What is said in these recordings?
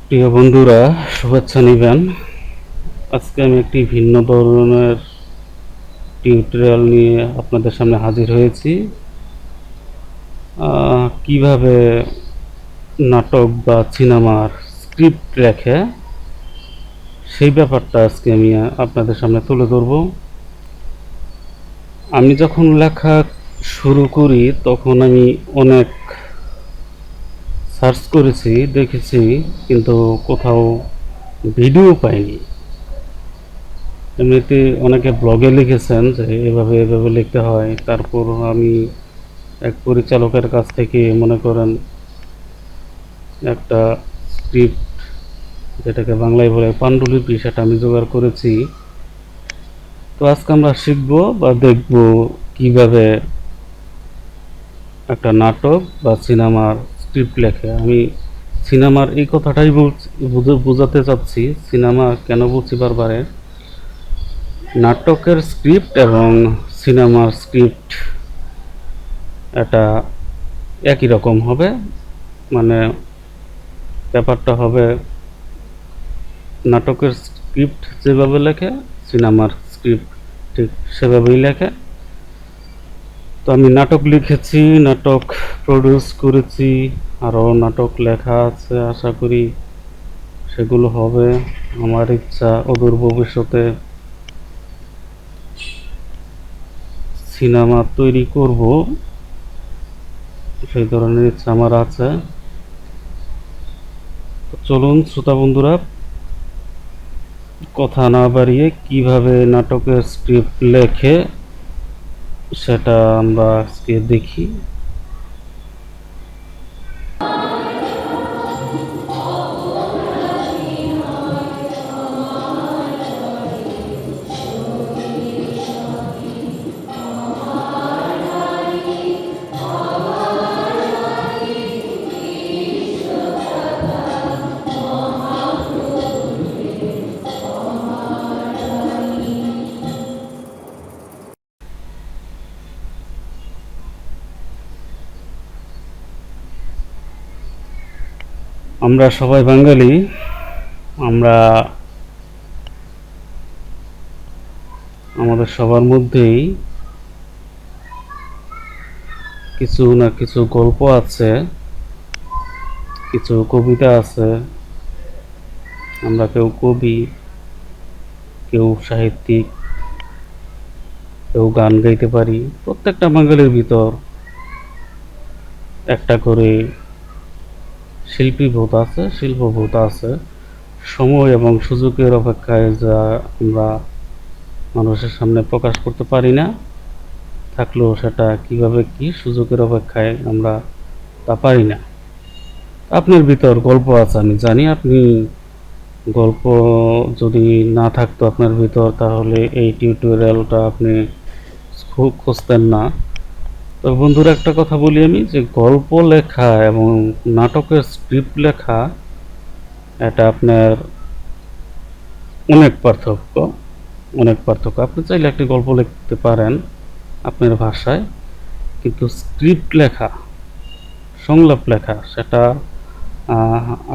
প্রিয় বন্ধুরা, শুভেচ্ছা নিবেন। আজকে আমি একটি ভিন্ন ধরনের টিউটোরিয়াল নিয়ে আপনাদের সামনে হাজির হয়েছি। কিভাবে নাটক বা সিনেমার স্ক্রিপ্ট লেখে সেই ব্যাপারটা আজকে আমি আপনাদের সামনে তুলে ধরব। আমি যখন লেখা শুরু করি তখন আমি অনেক সার্চ করেছি, দেখেছি, কিন্তু কোথাও ভিডিও পাইনি। এমনিতে অনেকে ব্লগে লিখেছেন যে এভাবে এভাবে লিখতে হয়। তারপর আমি এক পরিচালকের কাছ থেকে মনে করেন একটা স্ক্রিপ্ট, যেটাকে বাংলায় বলে পাণ্ডুলিপি, সেটা আমি জোগাড় করেছি। তো আজকে আমরা শিখব বা দেখব কিভাবে একটা নাটক বা সিনেমার স্ক্রিপ্ট লেখে। আমি সিনেমার এই কথাটাই বোঝাতে চাচ্ছি। সিনেমা কেন বলছি বারবারে, নাটকের স্ক্রিপ্ট এবং সিনেমার স্ক্রিপ্ট এটা একই রকম হবে। মানে ব্যাপারটা হবে, নাটকের স্ক্রিপ্ট যেভাবে লেখে সিনেমার স্ক্রিপ্ট ঠিক সেভাবেই লেখে। তো আমি নাটক লিখেছি, নাটক প্রডিউস করেছি, আরও নাটক লেখা আছে। আশা করি সেগুলো হবে। আমার ইচ্ছা অদূর ভবিষ্যতে সিনেমা তৈরি করব, সেই ধরনের ইচ্ছা আমার আছে। তো চলুন শ্রোতা বন্ধুরা, কথা না বাড়িয়ে কিভাবে নাটকের স্ক্রিপ্ট লেখে সেটা আমরা আজকে দেখি। আমরা সবাই বাঙালি। আমরা আমাদের সবার মধ্যেই কিছু না কিছু গল্প আছে, কিছু কবিতা আছে। আমরা কেউ কবি, কেউ সাহিত্যিক, কেউ গান গাইতে পারি। প্রত্যেকটা বাঙালির ভিতর একটা করে শিল্পীবোধ আছে, শিল্পবোধ আছে। সময় এবং সুযোগের অপেক্ষায় যা আমরা মানুষের সামনে প্রকাশ করতে পারি না, থাকলেও সেটা কিভাবে কি সুযোগের অপেক্ষায় আমরা তা পারি না। আপনার ভিতর গল্প আছে আমি জানি। আপনি গল্প যদি না থাকতো আপনার ভিতর, তাহলে এই টিউটোরিয়ালটা আপনি খুঁজতেন না। তো বন্ধুরা, একটা কথা বলি আমি, যে গল্প লেখা এবং নাটকের স্ক্রিপ্ট লেখা এটা আপনার অনেক পার্থক্য, অনেক পার্থক্য। আপনি চাইলে একটি গল্প লিখতে পারেন আপনার ভাষায়, কিন্তু স্ক্রিপ্ট লেখা, সংলাপ লেখা, সেটা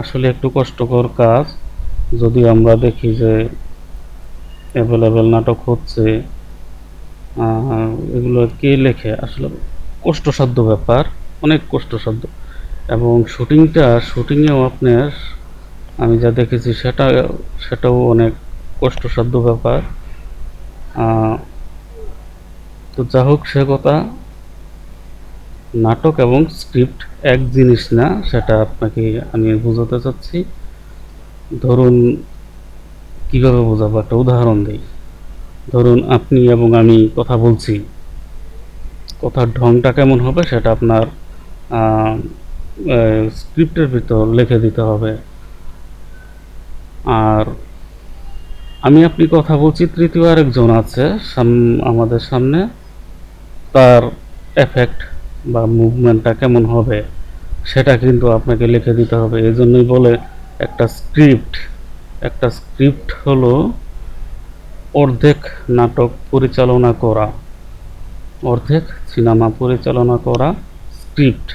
আসলে একটু কষ্টকর কাজ। যদি আমরা দেখি যে অ্যাভেলেবেল নাটক হচ্ছে, এগুলো কে লেখে, আসলে কষ্টসাধ্য ব্যাপার, অনেক কষ্টসাধ্য। এবং শুটিংয়েও আপনার, আমি যা দেখেছি সেটাও অনেক কষ্টসাধ্য ব্যাপার। তো যা হোক, সে কথা। নাটক এবং স্ক্রিপ্ট এক জিনিস না, সেটা আপনাকে আমি বোঝাতে চাচ্ছি। ধরুন, কিভাবে বোঝাবো, একটা উদাহরণ দিই। ধরুন আপনি এবং আমি কথা বলছি, কথার ঢংটা কেমন হবে সেটা আপনার স্ক্রিপ্টের ভিতর লিখে দিতে হবে। আর আমি আপনি কথা বলছি, তৃতীয় আরেকজন আছে আমাদের সামনে, তার এফেক্ট বা মুভমেন্টটা কেমন হবে সেটা কিন্তু আপনাকে লিখে দিতে হবে। এই জন্যই বলে একটা স্ক্রিপ্ট, একটা স্ক্রিপ্ট হলো অর্ধেক নাটক পরিচালনা করা, অর্ধেক সিনেমা পরিচালনা করা স্ক্রিপ্ট।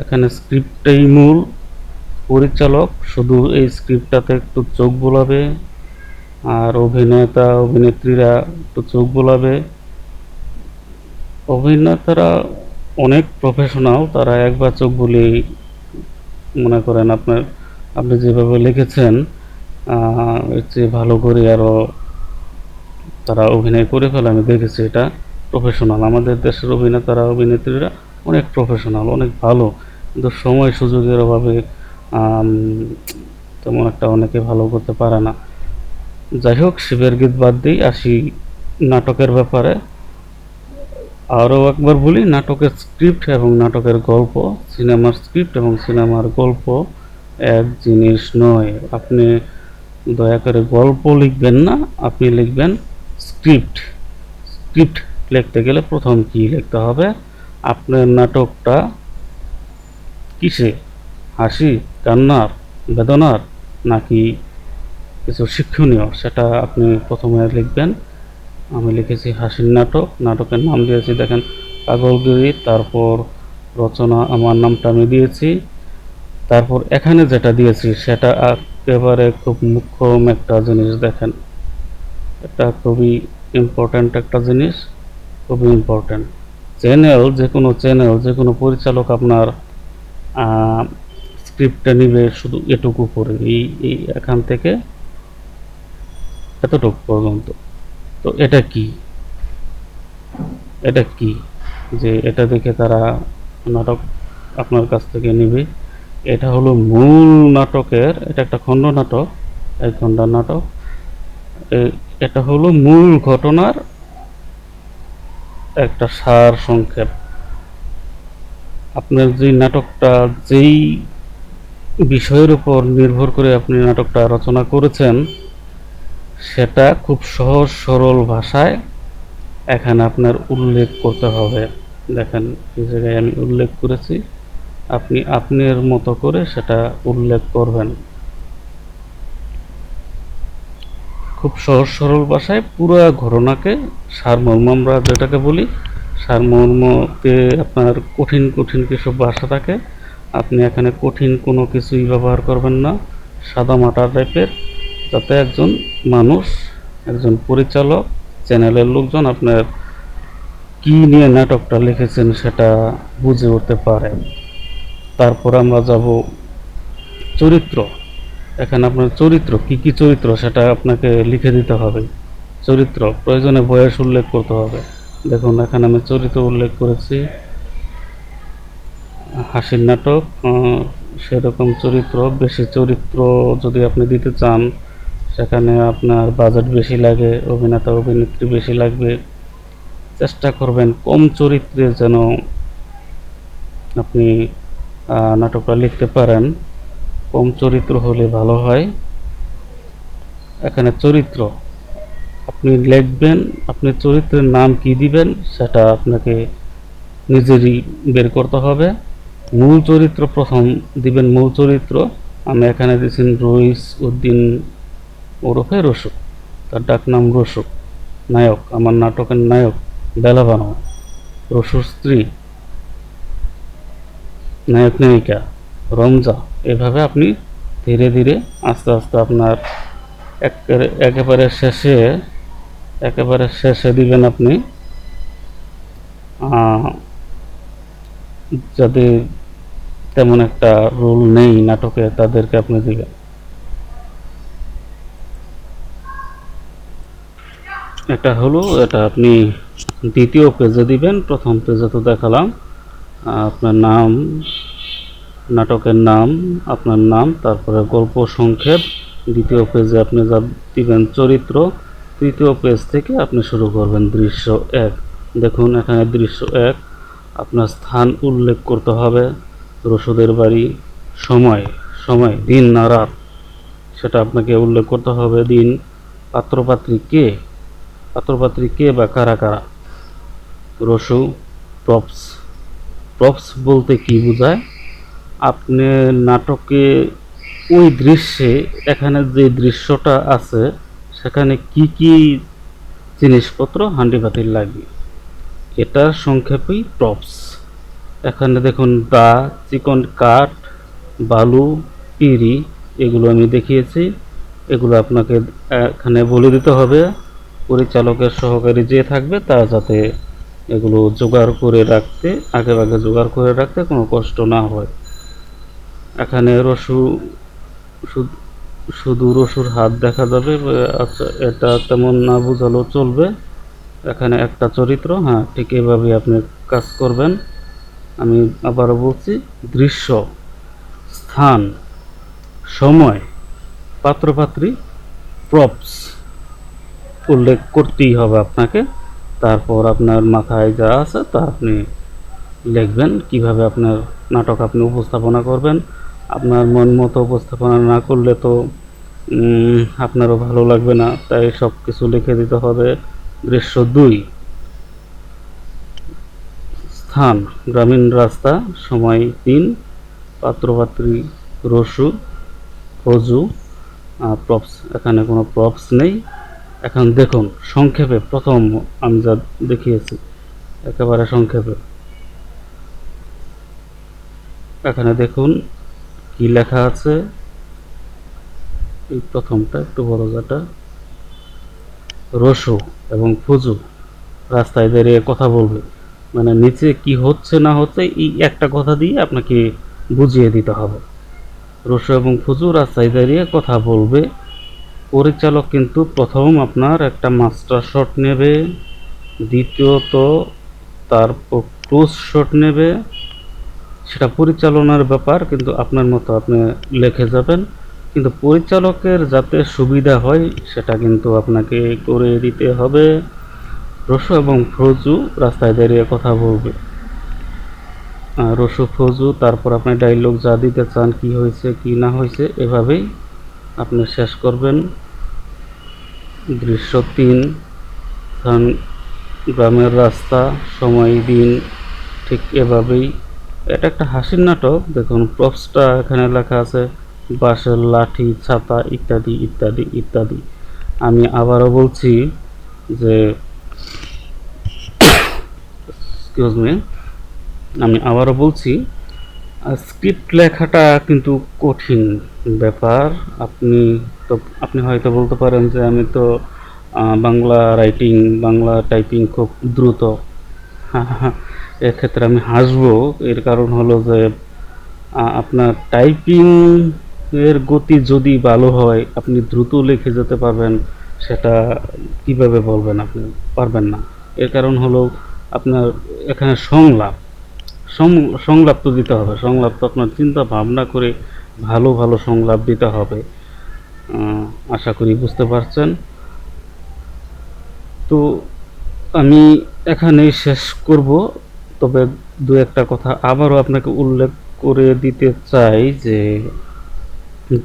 এখানে স্ক্রিপ্টটাই মূল, পরিচালক শুধু এই স্ক্রিপ্টটাতে একটু চোখ বোলাবে, আর অভিনেতা অভিনেত্রীরা একটু চোখ বোলাবে। অভিনেতারা অনেক প্রফেশনাল, তারা একবার চোখ বুলিয়ে মনে করেন আপনি যেভাবে লিখেছেন এর চেয়ে ভালো করে আরও তারা অভিনয় করে ফেলে। আমি দেখেছি এটা প্রফেশনাল। আমাদের দেশের অভিনেতারা অভিনেত্রীরা অনেক প্রফেশনাল, অনেক ভালো, কিন্তু সময় সুযোগের অভাবে আম, তেমন একটা অনেকে ভালো করতে পারে না। যাই হোক, শিবের গীত বাদ দিই, আসি নাটকের ব্যাপারে। আরও একবার বলি, নাটকের স্ক্রিপ্ট এবং নাটকের গল্প, সিনেমার স্ক্রিপ্ট এবং সিনেমার গল্প এক জিনিস নয়। আপনি দয়া করে গল্প লিখবেন না, আপনি লিখবেন স্ক্রিপ্ট। স্ক্রিপ্ট লিখতে গেলে প্রথম কি লিখতে হবে, আপনার নাটকটা কিসে, হাসি, কান্নার, বেদনার, নাকি কিছু শিক্ষণীয়, সেটা আপনি প্রথমে লিখবেন। আমি লিখেছি হাসির নাটক, নাটকের নাম দিয়েছি দেখেন পাগলগিরি, তারপর রচনা আমার নামটা আমি দিয়েছি, তারপর এখানে যেটা দিয়েছি সেটা একেবারে খুব মুখ্যম একটা জিনিস। দেখেন, এটা খুবই ইম্পর্ট্যান্ট একটা জিনিস, খুবই ইম্পর্ট্যান্ট। চ্যানেল যে কোনো পরিচালক আপনার স্ক্রিপ্টটা নিবে শুধু এটুকু করে, এই এখান থেকে এতটুকু পর্যন্ত। তো এটা কি যে এটা দেখে তারা নাটক আপনার কাছ থেকে নেবে? এটা হলো মূল নাটকের, এটা একটা খণ্ড নাটক, এই খণ্ড নাটক, এটা হলো মূল ঘটনার একটা সার সংক্ষেপ। আপনার যে নাটকটা যেই বিষয়ের উপর নির্ভর করে আপনি নাটকটা রচনা করেছেন, সেটা খুব সহজ সরল ভাষায় এখানে আপনার উল্লেখ করতে হবে। দেখেন এই জায়গায় আমি উল্লেখ করেছি, আপনি আপনার মতো করে সেটা উল্লেখ করবেন। খুব সহজ সরল ভাষায় পুরো ঘটনাকে, সারমর্ম আমরা যেটাকে বলি, সারমর্মতে আপনার কঠিন কঠিন কিছু ভাষা থাকে, আপনি এখানে কঠিন কোনো কিছুই ব্যবহার করবেন না, সাদা মাটা টাইপের, যাতে একজন মানুষ, একজন পরিচালক, চ্যানেলের লোকজন আপনার কি নিয়ে নাটকটা লিখেছেন সেটা বুঝে উঠতে পারে। তারপর আমরা যাব চরিত্র। এখানে আপনার চরিত্র কি কি চরিত্র সেটা আপনাকে লিখে দিতে হবে। চরিত্র প্রয়োজনে বয়স উল্লেখ করতে হবে। দেখুন এখানে আমি চরিত্র উল্লেখ করেছি, হাসির নাটক, সেরকম চরিত্র। বেশি চরিত্র যদি আপনি দিতে চান, সেখানে আপনার বাজেট বেশি লাগে, অভিনেতা অভিনেত্রী বেশি লাগবে। চেষ্টা করবেন কম চরিত্রে যেন আপনি নাটকটা লিখতে পারেন, কম চরিত্র হলে ভালো হয়। এখানে চরিত্র আপনি লিখবেন, আপনি চরিত্রের নাম কি দিবেন সেটা আপনাকে নিজেরই বের করতে হবে। মূল চরিত্র প্রথম দিবেন, মূল চরিত্র আমি এখানে দিয়েছি রইস উদ্দিন ওরফে রসু, তার ডাক নাম রসু। নায়ক, আমার নাটকের নায়ক বেলা বানো, রসুর স্ত্রী, নায়ক নায়িকা রমজা। এভাবে আপনি ধীরে ধীরে আস্তে আস্তে আপনার একেবারে শেষে দিবেন আপনি যাদের তেমন একটা রোল নেই নাটকে, তাদেরকে আপনি দিবেন। এটা হলো, এটা আপনি দ্বিতীয় পেজে দিবেন। প্রথম পেজে তো দেখালাম আপনার নাম, নাটকের নাম, আপনার নাম, তারপরে গল্প সংক্ষেপ। দ্বিতীয় পেজে আপনি যা দিবেন চরিত্র। তৃতীয় পেজ থেকে আপনি শুরু করবেন দৃশ্য 1। দেখুন এখানে দৃশ্য 1, আপনার স্থান উল্লেখ করতে হবে, রসুদের বাড়ি, সময়, দিন না রাত সেটা আপনাকে উল্লেখ করতে হবে, দিন, পাত্রপাত্রী কে বা কারা কারা, রসু, প্রপস। প্রপস বলতে কি বোঝায়? আপনি নাটকে ওই দৃশ্যে, এখানে যে দৃশ্যটা আছে সেখানে কি কি জিনিসপত্র হাঁড়িপাতিল লাগবে, এটা সংক্ষেপেই প্রপস। এখানে দেখুন দা, চিকন কাঠ, বালু, পিরি, এগুলো আমি দেখিয়েছি। এগুলো আপনাকে এখানে বলে দিতে হবে, পরিচালকের সহকারী যে থাকবে তার যাতে এগুলো জোগাড় করে রাখতে, আগেভাগে জোগাড় করে রাখতে কোনো কষ্ট না হয়। এখানে শুধু রসুর হাত দেখা যাবে। আচ্ছা, এটা তেমন না বোঝালেও চলবে। এখানে একটা চরিত্র, হ্যাঁ ঠিক এভাবে আপনি কাজ করবেন। আমি আবারও বলছি, দৃশ্য, স্থান, সময়, পাত্রপাত্রী, প্রপস উল্লেখ করতেই হবে আপনাকে। তারপর আপনার মাথায় যা আছে তা আপনি লিখবেন, কিভাবে আপনার নাটক আপনি উপস্থাপনা করবেন। আপনার মন মতো উপস্থাপনা না করলে তো আপনারও ভালো লাগবে না, তাই সব কিছু লিখে দিতে হবে। দৃশ্য ২, স্থান গ্রামীণ রাস্তা, সময় ৩, পাত্রপাত্রী রসু, ফজু, প্রপস এখানে কোনো প্রপস নেই। এখন দেখুন সংক্ষেপে, প্রথম আমি যা দেখিয়েছি একেবারে সংক্ষেপে। এখানে দেখুন কি লেখা আছে। এই প্রথমটা একটু বড়, যেটা রসু এবং ফুজু রাস্তায় দাঁড়িয়ে কথা বলবে, মানে নিচে কি হচ্ছে না হচ্ছে এই একটা কথা দিয়ে আপনাকে বুঝিয়ে দিতে হবে। রসু এবং ফুজু রাস্তায় দাঁড়িয়ে কথা বলবে। পরিচালক কিন্তু প্রথম আপনার একটা মাস্টার শট নেবে, দ্বিতীয়ত তার ক্লোজ শট নেবে। সেটা পরিচালনার ব্যাপার, কিন্তু আপনার মতো আপনি লিখে যাবেন। কিন্তু পরিচালকের যাতে সুবিধা হয় সেটা কিন্তু আপনাকে করে দিতে হবে। রসু এবং ফজু রাস্তায় দাঁড়িয়ে কথা বলবে, রসু ফজু, তারপর আপনি ডায়লগ যা দিতে চান, কি হয়েছে কি না হয়েছে, এভাবেই আপনি শেষ করবেন। দৃশ্য ৩, স্থান গ্রামের রাস্তা, সময় দিন, ঠিক এভাবেই। এটা একটা হাসির নাটক। দেখুন প্রপসটা এখানে লেখা আছে, বাঁশের লাঠি, ছাতা ইত্যাদি ইত্যাদি ইত্যাদি। আমি আবারও বলছি যে এক্সকিউজ মি, আমি আবারও বলছি, স্ক্রিপ্ট লেখাটা কিন্তু কঠিন ব্যাপার। আপনি আপনি হয়তো বলতে পারেন যে আমি তো বাংলা রাইটিং, বাংলা টাইপিং খুব দ্রুত। এক্ষেত্রে আমি হাসবো, এর কারণ হলো যে আপনার টাইপিং এর গতি যদি ভালো হয় আপনি দ্রুত লিখে যেতে পারবেন, সেটা কিভাবে বলবেন? আপনি পারবেন না। এর কারণ হলো আপনার এখানে সংলাপ তো দিতে হবে। সংলাপ তো আপনার চিন্তা ভাবনা করে ভালো ভালো সংলাপ দিতে হবে। আশা করি বুঝতে পারছেন। তো আমি এখানেই শেষ করব। তবে দু একটা কথা আবারও আপনাকে উল্লেখ করে দিতে চাই যে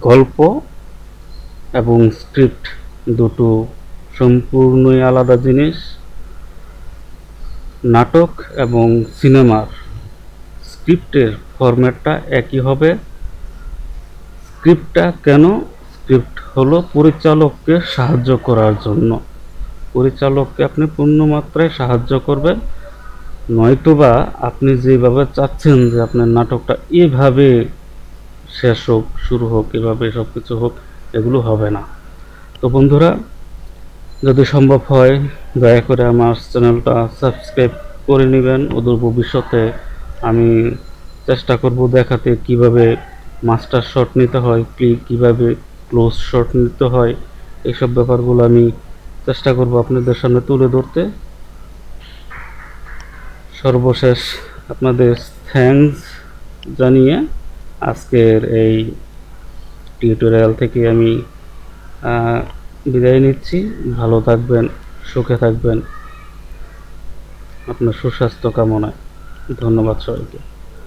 গল্প এবং স্ক্রিপ্ট দুটো সম্পূর্ণই আলাদা জিনিস। নাটক এবং সিনেমার স্ক্রিপ্টের ফরম্যাটটা একই হবে। স্ক্রিপ্টটা কেন? স্ক্রিপ্ট হলো পরিচালককে সাহায্য করার জন্য। পরিচালককে আপনি পূর্ণ মাত্রায় সাহায্য করবেন, নয়তোবা আপনি যেভাবে চাচ্ছেন যে আপনার নাটকটা এভাবে শেষ হোক, শুরু হোক, এভাবে সব কিছু হোক, এগুলো হবে না। তো বন্ধুরা, যদি সম্ভব হয় দয়া করে আমার চ্যানেলটা সাবস্ক্রাইব করে নেবেন। অদূর ভবিষ্যতে আমি চেষ্টা করব দেখাতে কিভাবে মাস্টার শট নিতে হয়, কিভাবে ক্লোজ শট নিতে হয়, এইসব ব্যাপারগুলো আমি চেষ্টা করব আপনাদের সামনে তুলে ধরতে। সর্বশেষ আপনাদের থ্যাঙ্কস জানিয়ে আজকের এই টিউটোরিয়াল থেকে আমি বিদায় নিচ্ছি। ভালো থাকবেন, সুখে থাকবেন, আপনার সুস্বাস্থ্য কামনায়। ধন্যবাদ সবাইকে।